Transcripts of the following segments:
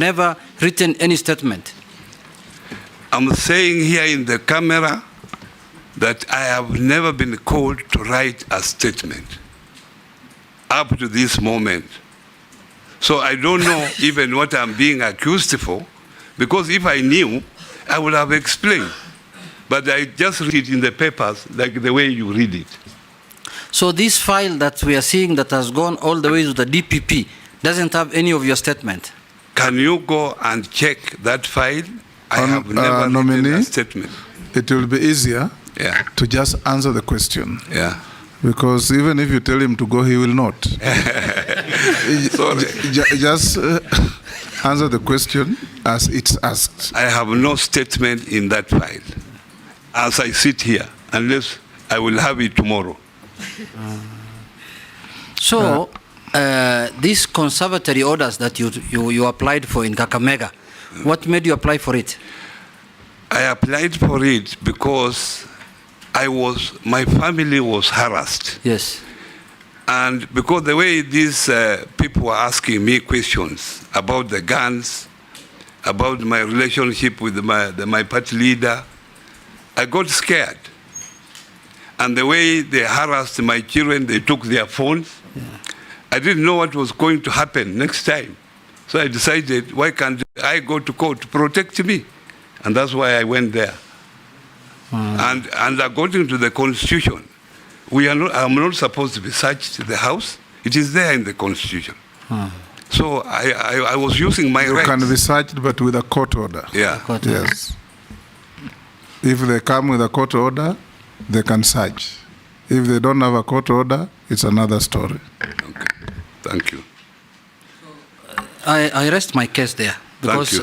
never written any statement. I'm saying here in the camera that I have never been called to write a statement up to this moment. So I don't know even what I'm being accused for, because if I knew, I would have explained. But I just read it in the papers like the way you read it. So this file that we are seeing that has gone all the way to the DPP doesn't have any of your statement? Can you go and check that file? I have never written a statement. It will be easier to just answer the question. Yeah. Because even if you tell him to go, he will not. Sorry. Just answer the question as it's asked. I have no statement in that file as I sit here, unless I will have it tomorrow. So, these conservatory orders that you applied for in Kakamega, what made you apply for it? I applied for it because my family was harassed. Yes. And because the way these people were asking me questions about the guns, about my relationship with my party leader, I got scared. And the way they harassed my children, they took their phones. Yeah. I didn't know what was going to happen next time. So I decided, why can't I go to court to protect me? And that's why I went there. And according to the Constitution, I'm not supposed to be searched the house. It is there in the Constitution. So I was using my rights. You can be searched, but with a court order. Yeah. Court yes. If they come with a court order, they can search. If they don't have a court order, it's another story. Okay. Thank you. I rest my case there, because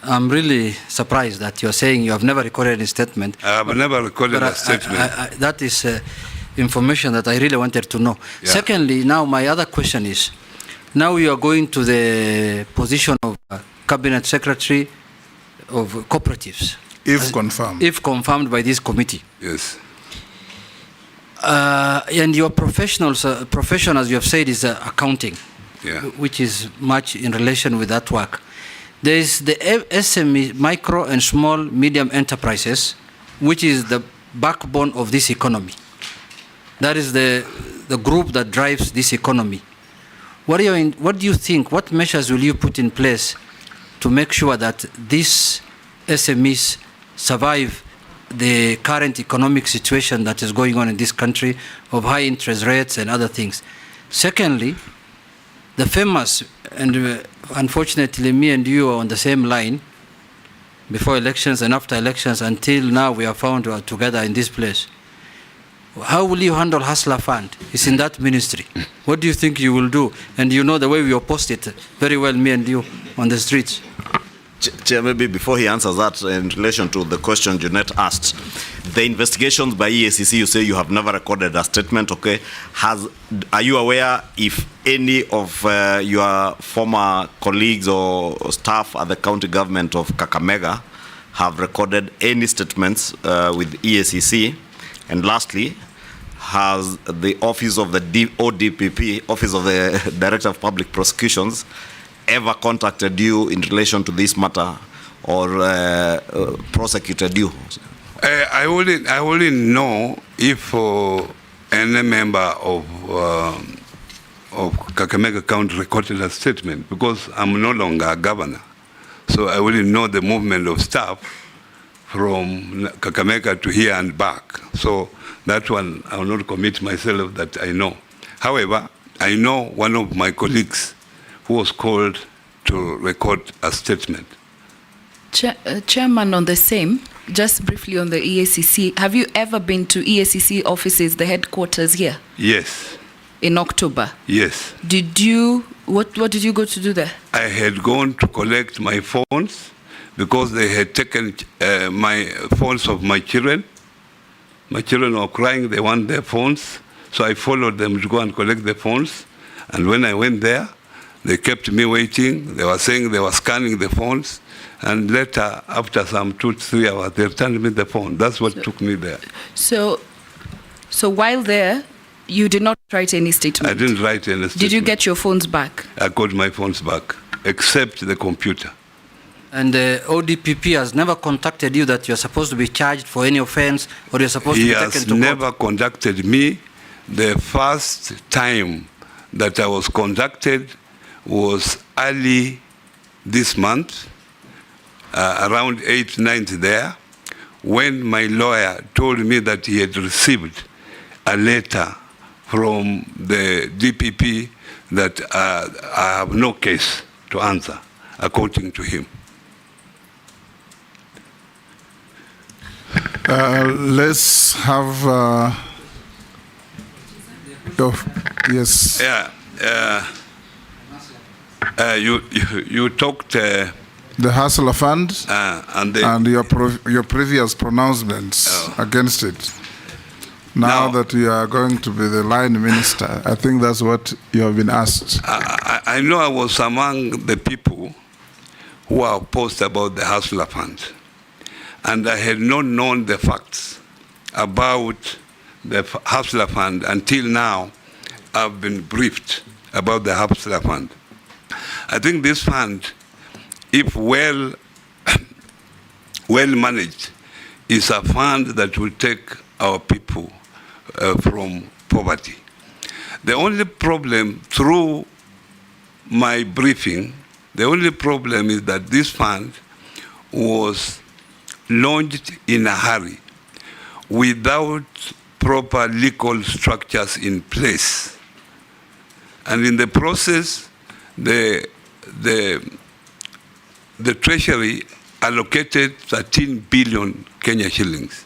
I'm really surprised that you're saying you have never recorded a statement. I have never recorded a statement. That is information that I really wanted to know. Yeah. Secondly, now my other question is, now you are going to the position of Cabinet Secretary of Cooperatives. If confirmed. If confirmed by this committee. Yes. And your profession, as you have said, is accounting, which is much in relation with that work. There is the SME, micro and small medium enterprises, which is the backbone of this economy. That is the group that drives this economy. What do you think, what measures will you put in place to make sure that these SMEs survive the current economic situation that is going on in this country of high interest rates and other things? Secondly, the famous, and unfortunately me and you are on the same line, before elections and after elections, until now we are found together in this place. How will you handle Hustler Fund? It's in that ministry. What do you think you will do? And you know the way we oppose it very well, me and you, on the streets. Chair, maybe before he answers that, in relation to the question Jeanette asked, the investigations by EACC, you say you have never recorded a statement, okay? Are you aware if any of your former colleagues or staff at the county government of Kakamega have recorded any statements with EACC? And lastly, has the Office of the ODPP, Office of the Director of Public Prosecutions, ever contacted you in relation to this matter or prosecuted you? I wouldn't know if any member of Kakamega County recorded a statement, because I'm no longer a governor. So I wouldn't know the movement of staff from Kakamega to here and back. So that one, I will not commit myself that I know. However, I know one of my colleagues who was called to record a statement. Chairman, on the same, just briefly on the EACC, have you ever been to EACC offices, the headquarters here? Yes. In October? Yes. What did you go to do there? I had gone to collect my phones because they had taken my phones of my children. My children were crying, they want their phones. So I followed them to go and collect the phones. And when I went there, they kept me waiting. They were saying they were scanning the phones. And later, after some 2-3 hours, they returned me the phone. That's what took me there. So while there, you did not write any statement? I didn't write any statement. Did you get your phones back? I got my phones back. except the computer. And the ODPP has never contacted you that you're supposed to be charged for any offense or you're supposed to be taken to court? He has never contacted me. The first time that I was contacted was early this month, around 8th, 9th there, when my lawyer told me that he had received a letter from the DPP that I have no case to answer, according to him. Let's have... yes. Yeah. You talked... the Hustler Fund and your previous pronouncements against it. Now that you are going to be the line minister, I think that's what you have been asked. I know I was among the people who are opposed about the Hustler Fund. And I had not known the facts about the Hustler Fund until now. I've been briefed about the Hustler Fund. I think this fund, if well managed, is a fund that will take our people from poverty. The only problem through my briefing, the only problem is that this fund was launched in a hurry without proper legal structures in place. And in the process, the Treasury allocated 13 billion Kenya shillings.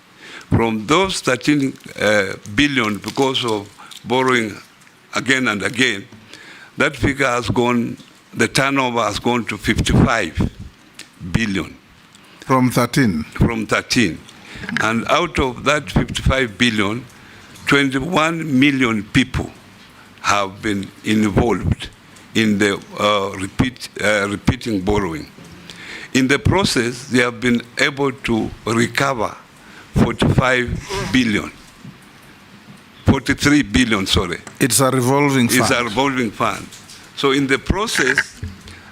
From those 13 billion, because of borrowing again and again, that figure has gone, the turnover has gone to 55 billion. From 13? From 13. And out of that 55 billion, 21 million people have been involved in the repeating borrowing. In the process, they have been able to recover 43 billion, sorry. It's a revolving fund. It's a revolving fund. So in the process,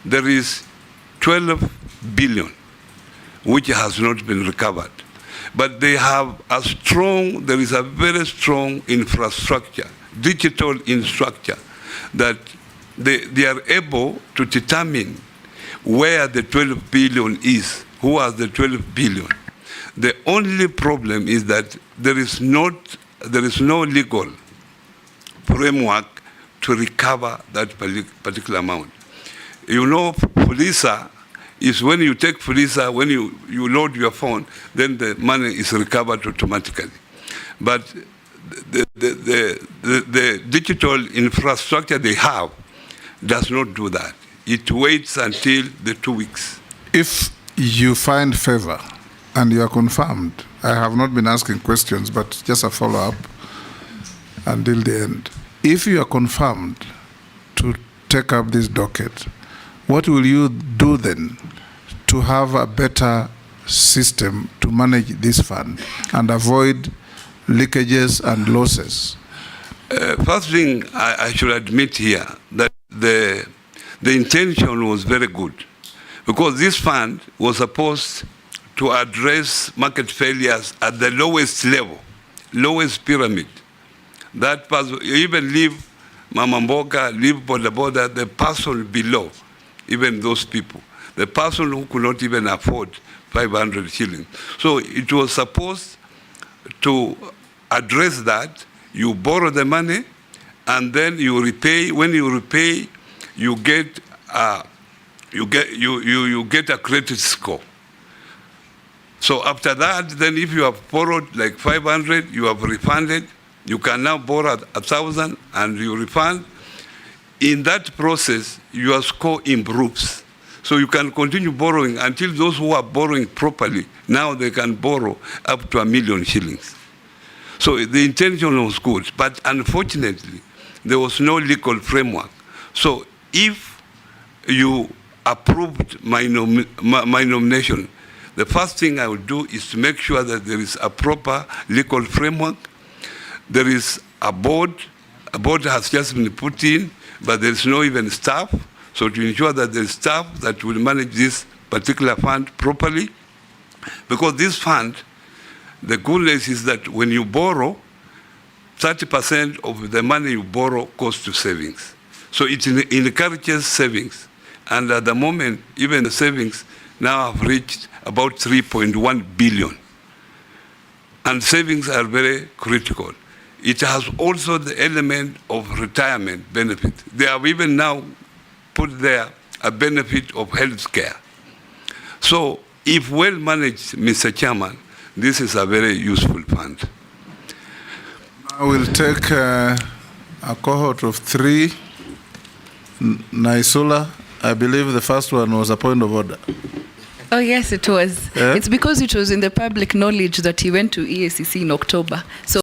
there is 12 billion, which has not been recovered. But they have there is a very strong infrastructure, digital infrastructure, that they are able to determine where the 12 billion is, who has the 12 billion. The only problem is that there is no legal framework to recover that particular amount. You know, Fulisa is when you take Fulisa, when you load your phone, then the money is recovered automatically. But the digital infrastructure they have does not do that. It waits until the 2 weeks. If you find favor and you are confirmed, I have not been asking questions, but just a follow-up until the end. If you are confirmed to take up this docket, what will you do then to have a better system to manage this fund and avoid leakages and losses? First thing I should admit here that the intention was very good, because this fund was supposed to address market failures at the lowest level, lowest pyramid. That person, even leave Mama Mboga, leave Boda Boda, the person below, even those people, the person who could not even afford 500 shillings. So it was supposed to address that. You borrow the money, and then you repay. When you repay, you get a credit score. So after that, then if you have borrowed like 500, you have refunded. You can now borrow 1,000 and you refund. In that process, your score improves. So you can continue borrowing until those who are borrowing properly, now they can borrow up to 1 million shillings. So the intention was good, but unfortunately, there was no legal framework. So if you approved my nomination, the first thing I would do is to make sure that there is a proper legal framework. There is a board. A board has just been put in, but there is no even staff. So to ensure that there's staff that will manage this particular fund properly, because this fund, the goodness is that when you borrow, 30% of the money you borrow goes to savings. So it encourages savings. And at the moment, even the savings now have reached about 3.1 billion. And savings are very critical. It has also the element of retirement benefit. They have even now put there a benefit of health care. So if well managed, Mr. Chairman, this is a very useful fund. I will take a cohort of 3. Naisula, I believe the first one was a point of order. Oh, yes, it was. It's because it was in the public knowledge that he went to EACC in October. So